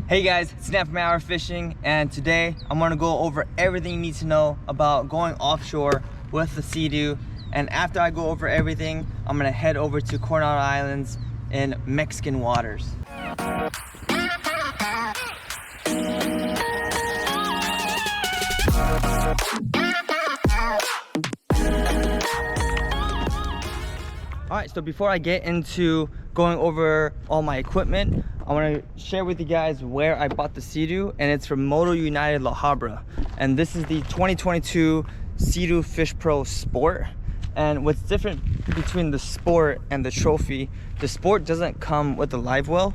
Hey guys, it's Snap from Hour Fishing, and today I'm gonna go over everything you need to know about going offshore with the Seadoo. And after I go over everything, I'm gonna head over to Coronado Islands in Mexican waters. Alright, so before I get into going over all my equipment, I want to share with you guys where I bought the Seadoo, and it's from Moto United La Habra. And this is the 2022 Seadoo Fish Pro Sport. And what's different between the Sport and the Trophy, the Sport doesn't come with the live well.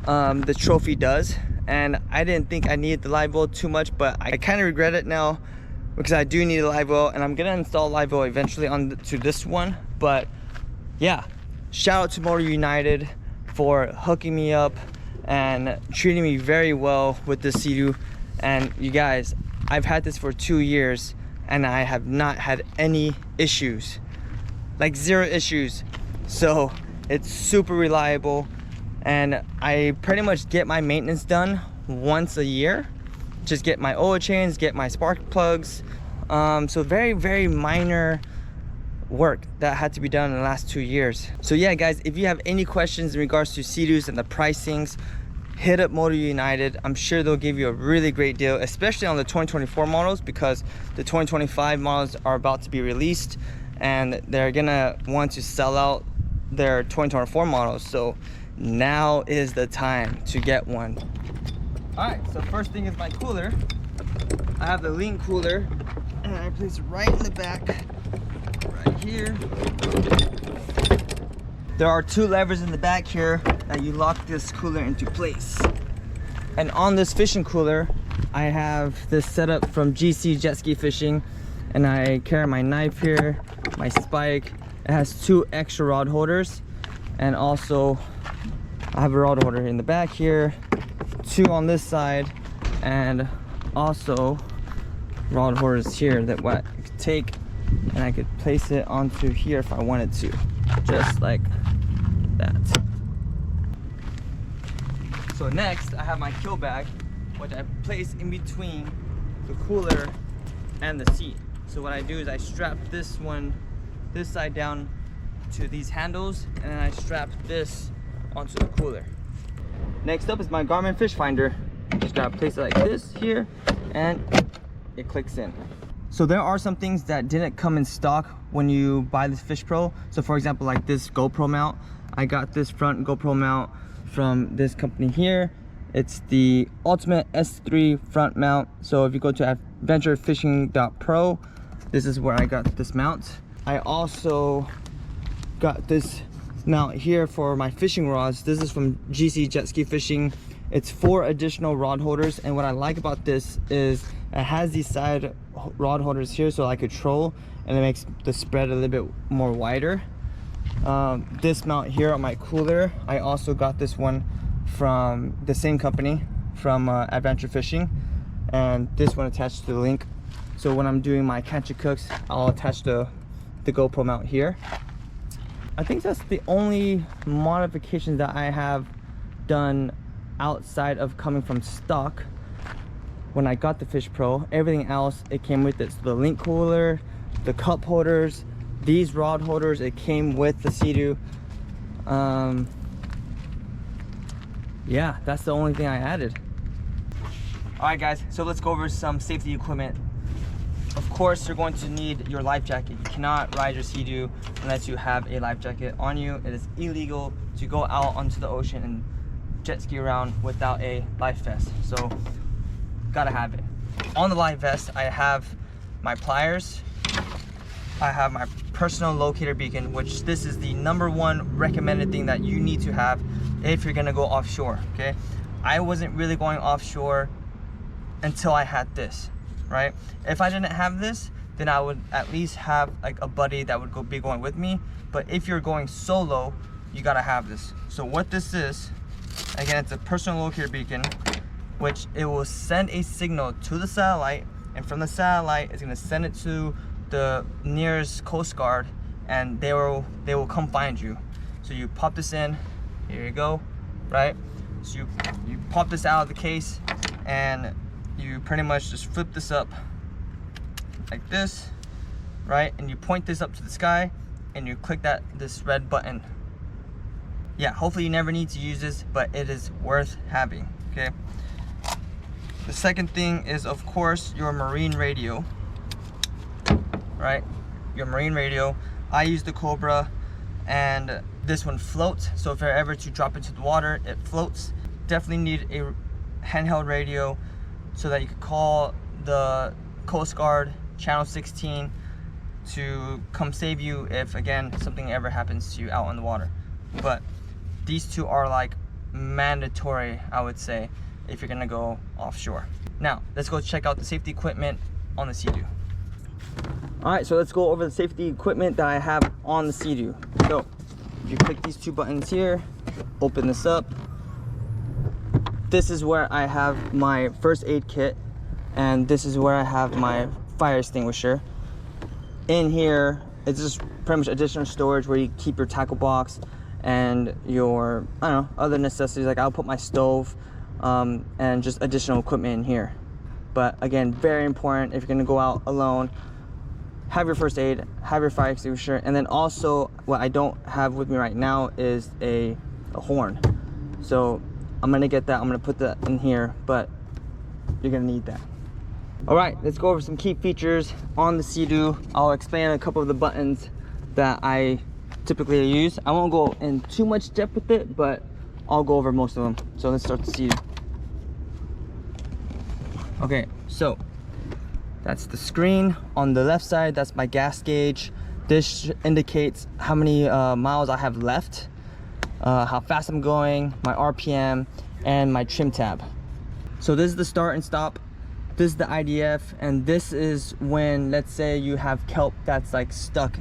The Trophy does. And I didn't think I needed the live well too much, but I kind of regret it now because I do need a live well, and I'm going to install a live well eventually to this one. But yeah, shout out to Motor United for hooking me up and treating me very well with this Seadoo. And you guys, I've had this for 2 years and I have not had any issues, like 0 issues. So it's super reliable, and I pretty much get my maintenance done once a year. Just get my oil chains, get my spark plugs. So very minor work that had to be done in the last 2 years. So yeah guys, if you have any questions in regards to Seadoos and the pricings, hit up Motor United. I'm sure they'll give you a really great deal, especially on the 2024 models, because the 2025 models are about to be released and they're gonna want to sell out their 2024 models. So now is the time to get one. All right, so first thing is my cooler. I have the Link cooler and I place it right in the back right here. There are 2 levers in the back here that you lock this cooler into place. And on this fishing cooler, I have this setup from GC Jet Ski Fishing, and I carry my knife here, my spike. It has 2 extra rod holders, and also I have a rod holder in the back here, 2 on this side, and also rod holders here that I could take and I could place it onto here if I wanted to, just like that. So next I have my kill bag, which I place in between the cooler and the seat. So what I do is I strap this side down to these handles, and then I strap this onto the cooler. Next up is my Garmin fish finder. Just gotta place it like this here, and it clicks in. So there are some things that didn't come in stock when you buy this Fish Pro. So for example, like this GoPro mount. I got this front GoPro mount from this company here. It's the Ultimate S3 front mount. So if you go to adventurefishing.pro, this is where I got this mount. I also got this mount here for my fishing rods. This is from GC Jet Ski Fishing. It's 4 additional rod holders, and what I like about this is it has these side rod holders here so I could troll, and it makes the spread a little bit more wider. This mount here on my cooler, I also got this one from the same company, from Adventure Fishing, and this one attached to the Link. So when I'm doing my catch and cooks, I'll attach the GoPro mount here. I think that's the only modifications that I have done outside of coming from stock when I got the Fish Pro. Everything else, it came with it. So the Link cooler, the cup holders, these rod holders, it came with the Seadoo. Yeah, that's the only thing I added. All right guys, so let's go over some safety equipment. Of course, you're going to need your life jacket. You cannot ride your Seadoo unless you have a life jacket on you. It is illegal to go out onto the ocean and jet ski around without a life vest. So gotta have it. On the life vest, I have my pliers. I have my personal locator beacon, which this is the #1 recommended thing that you need to have if you're gonna go offshore. Okay, I wasn't really going offshore until I had this, right? If I didn't have this, then I would at least have like a buddy that would be going with me. But if you're going solo, you gotta have this. So what this is, again, it's a personal locator beacon, which it will send a signal to the satellite, and from the satellite, it's gonna send it to the nearest Coast Guard, and they will come find you. So you pop this in, here you go, right? So you pop this out of the case and you pretty much just flip this up like this, right? And you point this up to the sky and you click this red button. Yeah, hopefully you never need to use this, but it is worth having, okay? The second thing is, of course, your marine radio, right? Your marine radio. I use the Cobra, and this one floats, so if you're ever to drop into the water, it floats. Definitely need a handheld radio so that you can call the Coast Guard channel 16 to come save you if, again, something ever happens to you out on the water. But these two are like mandatory, I would say, if you're gonna go offshore. Now, let's go check out the safety equipment on the Seadoo. All right, so let's go over the safety equipment that I have on the Seadoo. So, if you click these two buttons here, open this up. This is where I have my first aid kit, and this is where I have my fire extinguisher. In here, it's just pretty much additional storage where you keep your tackle box and your, I don't know, other necessities. Like I'll put my stove and just additional equipment in here. But again, very important if you're gonna go out alone, have your first aid, have your fire extinguisher, and then also what I don't have with me right now is a horn. So I'm gonna get that, I'm gonna put that in here, but you're gonna need that. All right, let's go over some key features on the Seadoo. I'll explain a couple of the buttons that I typically use. I won't go in too much depth with it, but I'll go over most of them. So let's start the Seadoo. Okay, so that's the screen. On the left side, that's my gas gauge. This indicates how many miles I have left, how fast I'm going, my RPM, and my trim tab. So this is the start and stop. This is the IDF, and this is when, let's say you have kelp that's like stuck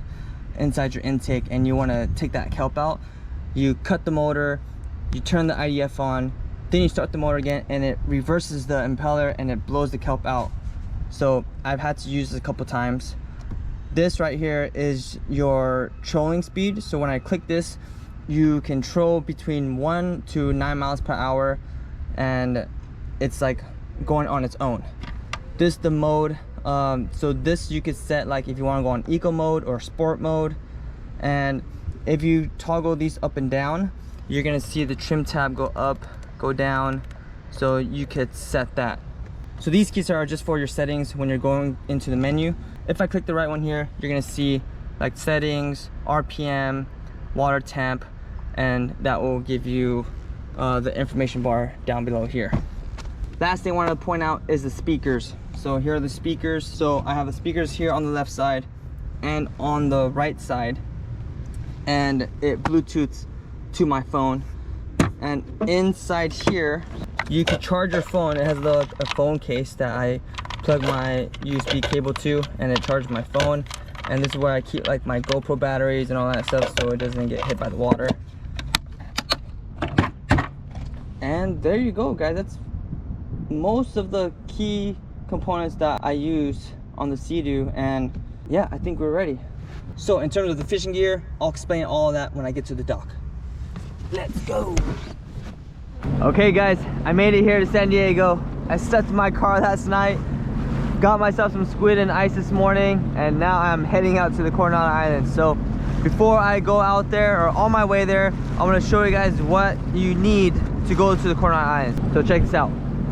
inside your intake and you want to take that kelp out. You cut the motor, you turn the IDF on, then you start the motor again, and it reverses the impeller and it blows the kelp out. So I've had to use this a couple times. This right here is your trolling speed. So when I click this, you can troll between 1 to 9 miles per hour, and it's like going on its own. This is the mode. So this you could set like if you want to go on eco mode or sport mode, and if you toggle these up and down, you're gonna see the trim tab go up, go down, so you could set that. So these keys are just for your settings when you're going into the menu. If I click the right one here, you're gonna see like settings, RPM, water temp, and that will give you the information bar down below here. Last thing I want to point out is the speakers. So here are the speakers. So I have the speakers here on the left side and on the right side, and it Bluetooths to my phone. And inside here, you can charge your phone. It has a phone case that I plug my USB cable to, and it charges my phone. And this is where I keep like my GoPro batteries and all that stuff, so it doesn't get hit by the water. And there you go, guys. That's most of the key components that I use on the Seadoo, and yeah, I think we're ready. So in terms of the fishing gear, I'll explain all of that when I get to the dock. Let's go. Okay guys, I made it here to San Diego. I stepped in my car last night, got myself some squid and ice this morning, and now I'm heading out to the Coronado Islands. So before I go out there, or on my way there, I want to show you guys what you need to go to the Coronado Islands. So check this out.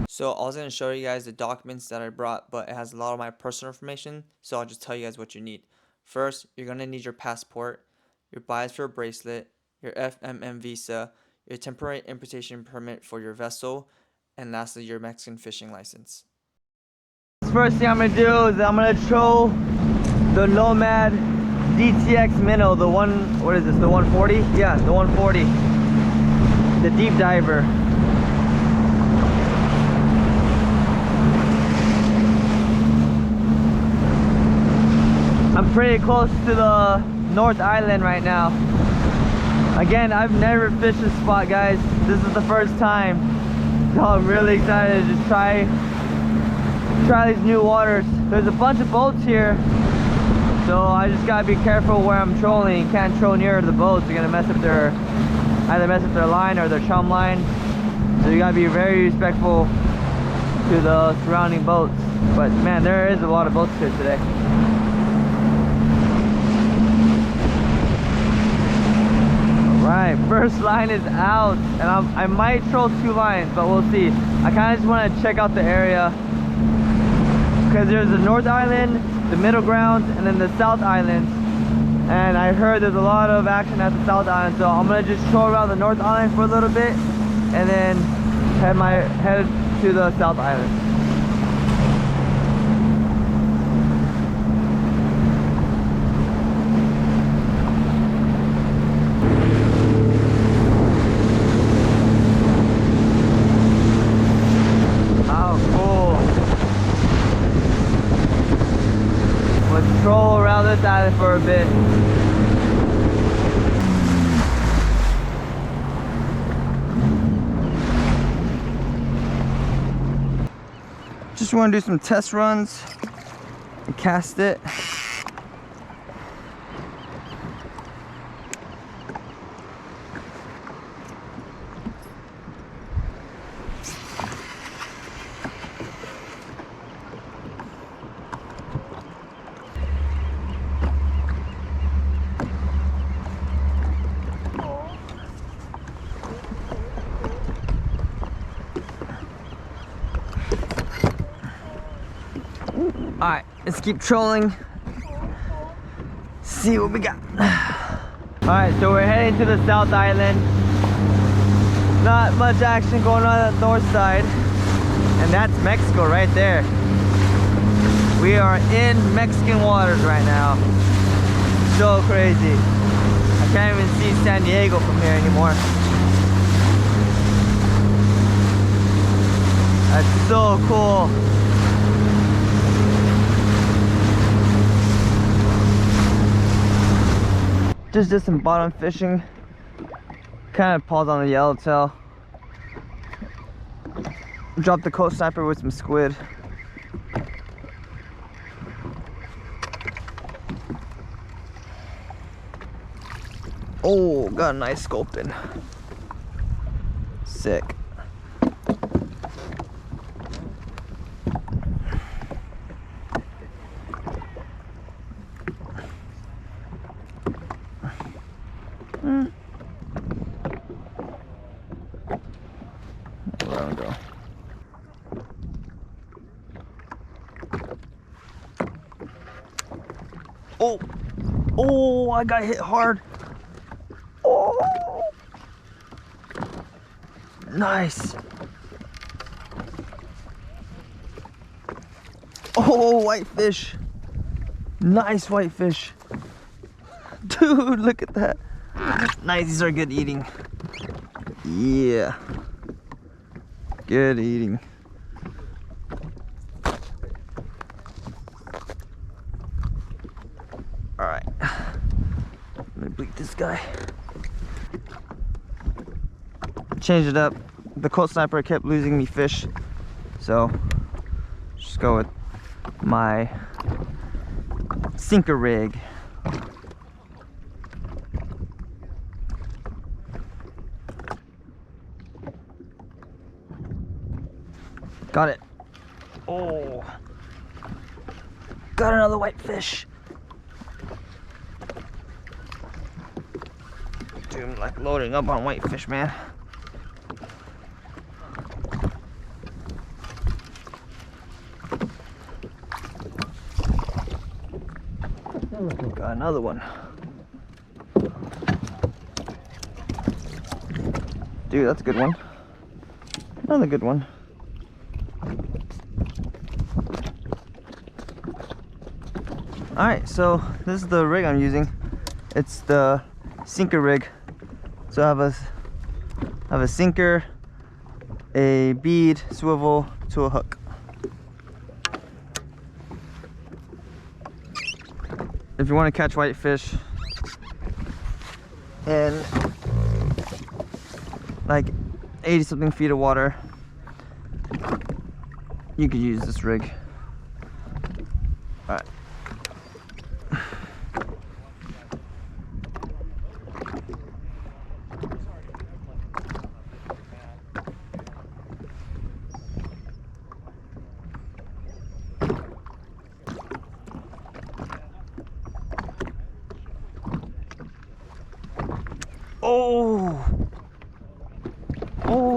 So I was going to show you guys the documents that I brought, but it has a lot of my personal information, so I'll just tell you guys what you need. First, you're going to need your passport, your biosphere bracelet, your FMM visa, your temporary importation permit for your vessel, and lastly, your Mexican fishing license. First thing I'm going to do is I'm going to troll the Nomad DTX Minnow, the one, what is this, the 140? Yeah, the 140, the deep diver. I'm pretty close to the North Island right now. Again, I've never fished this spot, guys. This is the first time, so I'm really excited to just try these new waters. There's a bunch of boats here, so I just gotta be careful where I'm trolling. Can't troll near the boats. They're gonna either mess up their line or their chum line. So you gotta be very respectful to the surrounding boats. But man, there is a lot of boats here today. Alright, first line is out, and I might troll 2 lines, but we'll see. I kind of just want to check out the area, because there's the North Island, the Middle Ground, and then the South Island. And I heard there's a lot of action at the South Island, so I'm gonna just troll around the North Island for a little bit, and then head to the South Island. Troll around this island for a bit. Just want to do some test runs and cast it. Alright, let's keep trolling. See what we got. Alright, so we're heading to the South Island. Not much action going on the north side. And that's Mexico right there. We are in Mexican waters right now. So crazy. I can't even see San Diego from here anymore. That's so cool. Just did some bottom fishing. Kind of paused on the yellowtail. Dropped the coast sniper with some squid. Oh, got a nice sculpin. Sick. Go. Oh, I got hit hard. Oh, nice. Oh, whitefish. Nice whitefish. Dude, look at that. Nice, these are good eating. Yeah. Good eating. Alright. Let me bleed this guy. Change it up. The cold sniper kept losing me fish. So just go with my sinker rig. Got it. Oh, got another whitefish. Dude, I'm like loading up on whitefish, man. Got another one. Dude, that's a good one. Another good one. Alright, so this is the rig I'm using. It's the sinker rig. So I have a sinker, a bead, swivel to a hook. If you want to catch whitefish in like 80 something feet of water, you could use this rig. Alright.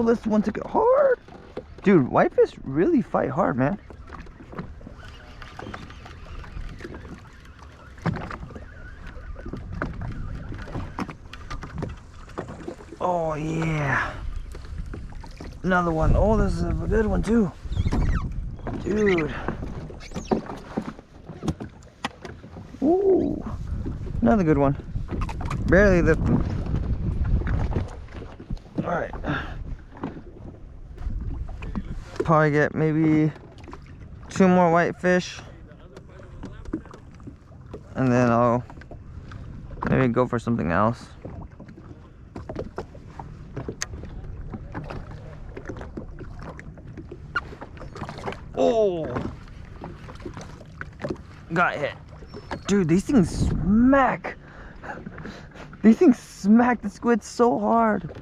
Oh, this one took it hard. Dude, whitefish really fight hard, man. Oh, yeah. Another one. Oh, this is a good one, too. Dude. Ooh. Another good one. Barely lifting. Alright. Probably get maybe 2 more whitefish. And then I'll maybe go for something else. Oh! Got hit. Dude, these things smack. These things smack the squid so hard.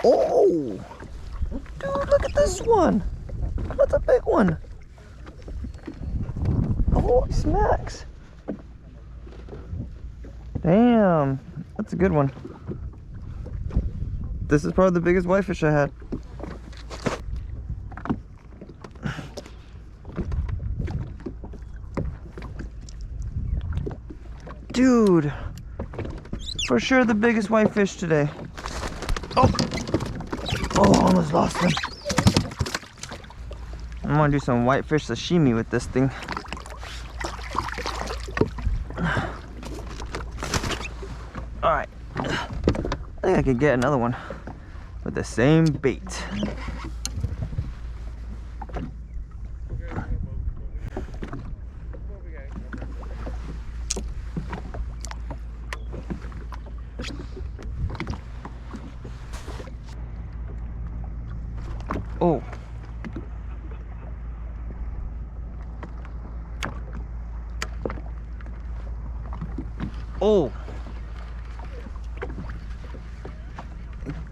Oh! Dude, look at this one. That's a big one. Holy smacks. Damn, that's a good one. This is probably the biggest whitefish I had. Dude, for sure the biggest whitefish today. Oh, almost lost him. I'm gonna do some whitefish sashimi with this thing. Alright, I think I could get another one with the same bait. Oh. Oh.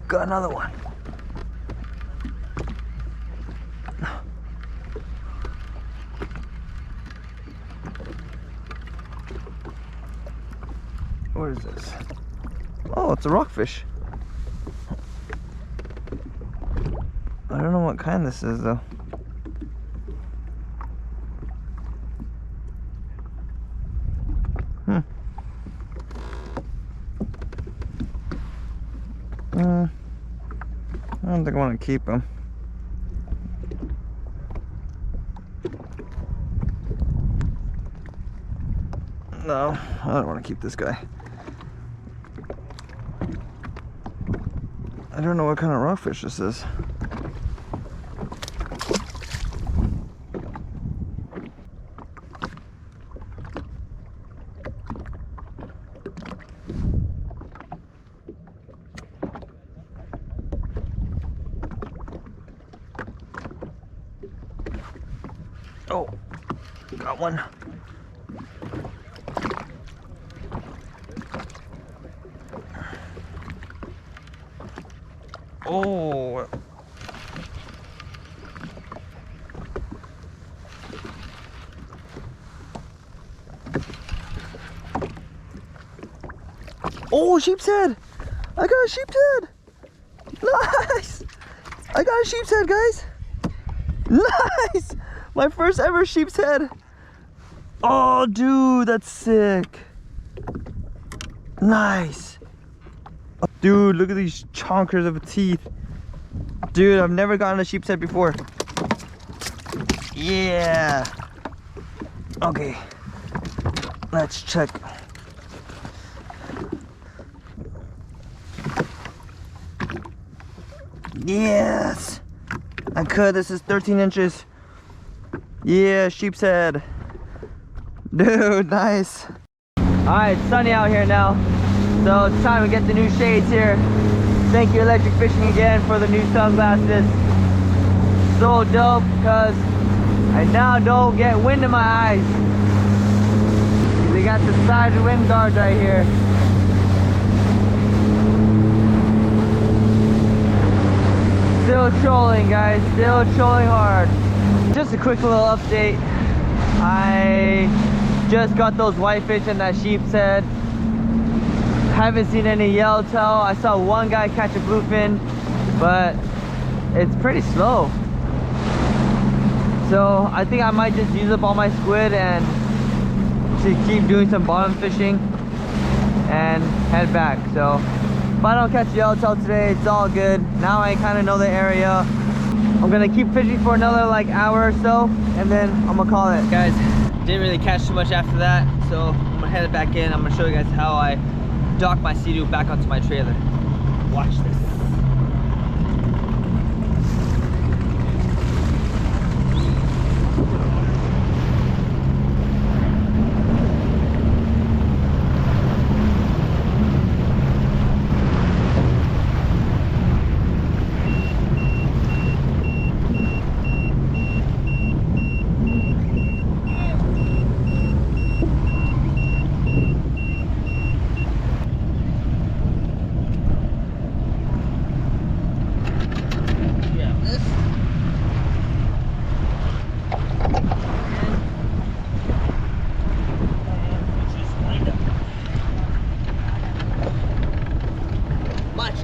Got another one. What is this? Oh, it's a rockfish. I don't know what kind this is though. I don't think I want to keep him. No, I don't want to keep this guy. I don't know what kind of rockfish this is. Oh, got one. Oh. Oh, sheep's head. I got a sheep's head. Nice. I got a sheep's head, guys. Nice. My first ever sheep's head. Oh, dude, that's sick. Nice. Dude, look at these chonkers of teeth. Dude, I've never gotten a sheep's head before. Yeah. Okay. Let's check. Yes. I could. This is 13 inches. Yeah, sheep's head. Dude, nice. Alright, it's sunny out here now. So it's time to get the new shades here. Thank you Electric Fishing again for the new sunglasses. So dope because I now don't get wind in my eyes. They got the side wind guards right here. Still trolling, guys, still trolling hard. Just a quick little update. I just got those whitefish in that sheephead. Haven't seen any yellowtail. I saw one guy catch a bluefin, but it's pretty slow. So I think I might just use up all my squid and to keep doing some bottom fishing and head back. So if I don't catch yellowtail today, it's all good. Now I kind of know the area. I'm gonna keep fishing for another like hour or so, and then I'm gonna call it. Guys, didn't really catch too much after that, so I'm gonna head it back in. I'm gonna show you guys how I dock my Seadoo back onto my trailer. Watch this.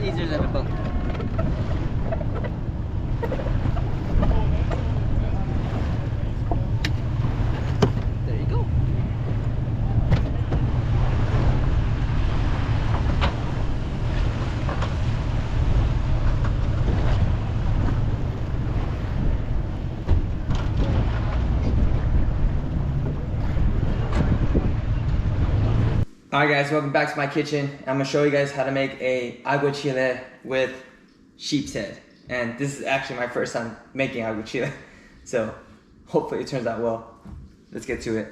Easier than a boat. There you go. Alright guys, welcome back to my kitchen. I'm gonna show you guys how to make a aguachile with sheep's head. And this is actually my first time making aguachile. So hopefully it turns out well. Let's get to it.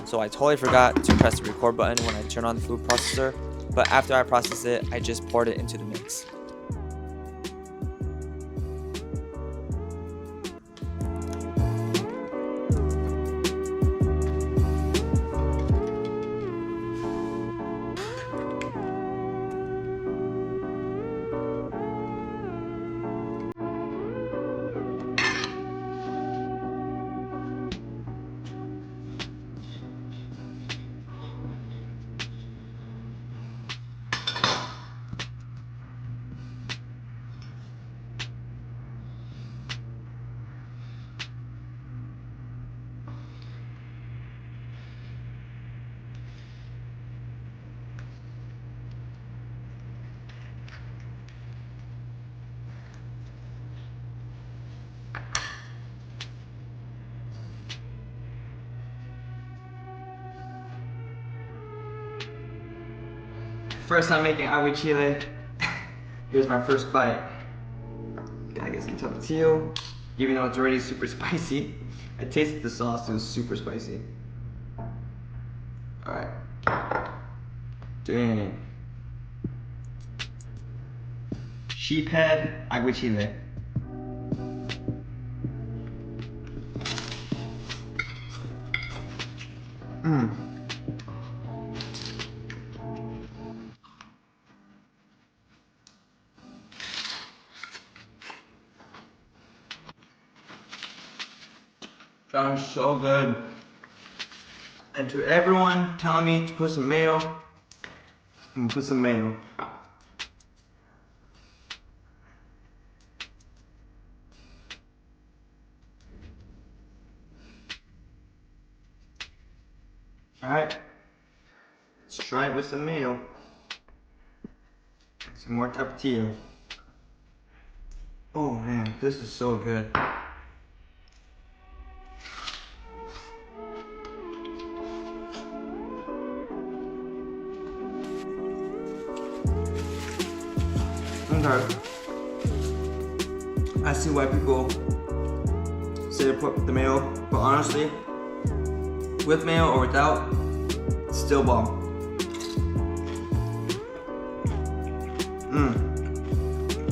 So I totally forgot to press the record button when I turn on the food processor, but after I processed it, I just poured it into the mix. First time making aguachile. Here's my first bite. Gotta get some tapatio. Even though it's already super spicy, I tasted the sauce, it was super spicy. Alright. Dang. Sheephead aguachile. Mmm. Sounds so good. And to everyone telling me to put some mayo, I'm gonna put some mayo. Alright, let's try it with some mayo. Some more tapatio. Oh man, this is so good. Okay. I see why people say to put the mayo, but honestly, with mayo or without, it's still bomb.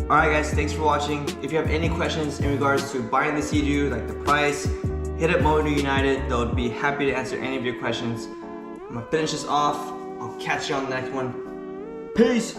Alright guys, thanks for watching. If you have any questions in regards to buying the Seadoo, like the price, hit up Moto United. They'll be happy to answer any of your questions. I'm gonna finish this off. I'll catch you on the next one. Peace!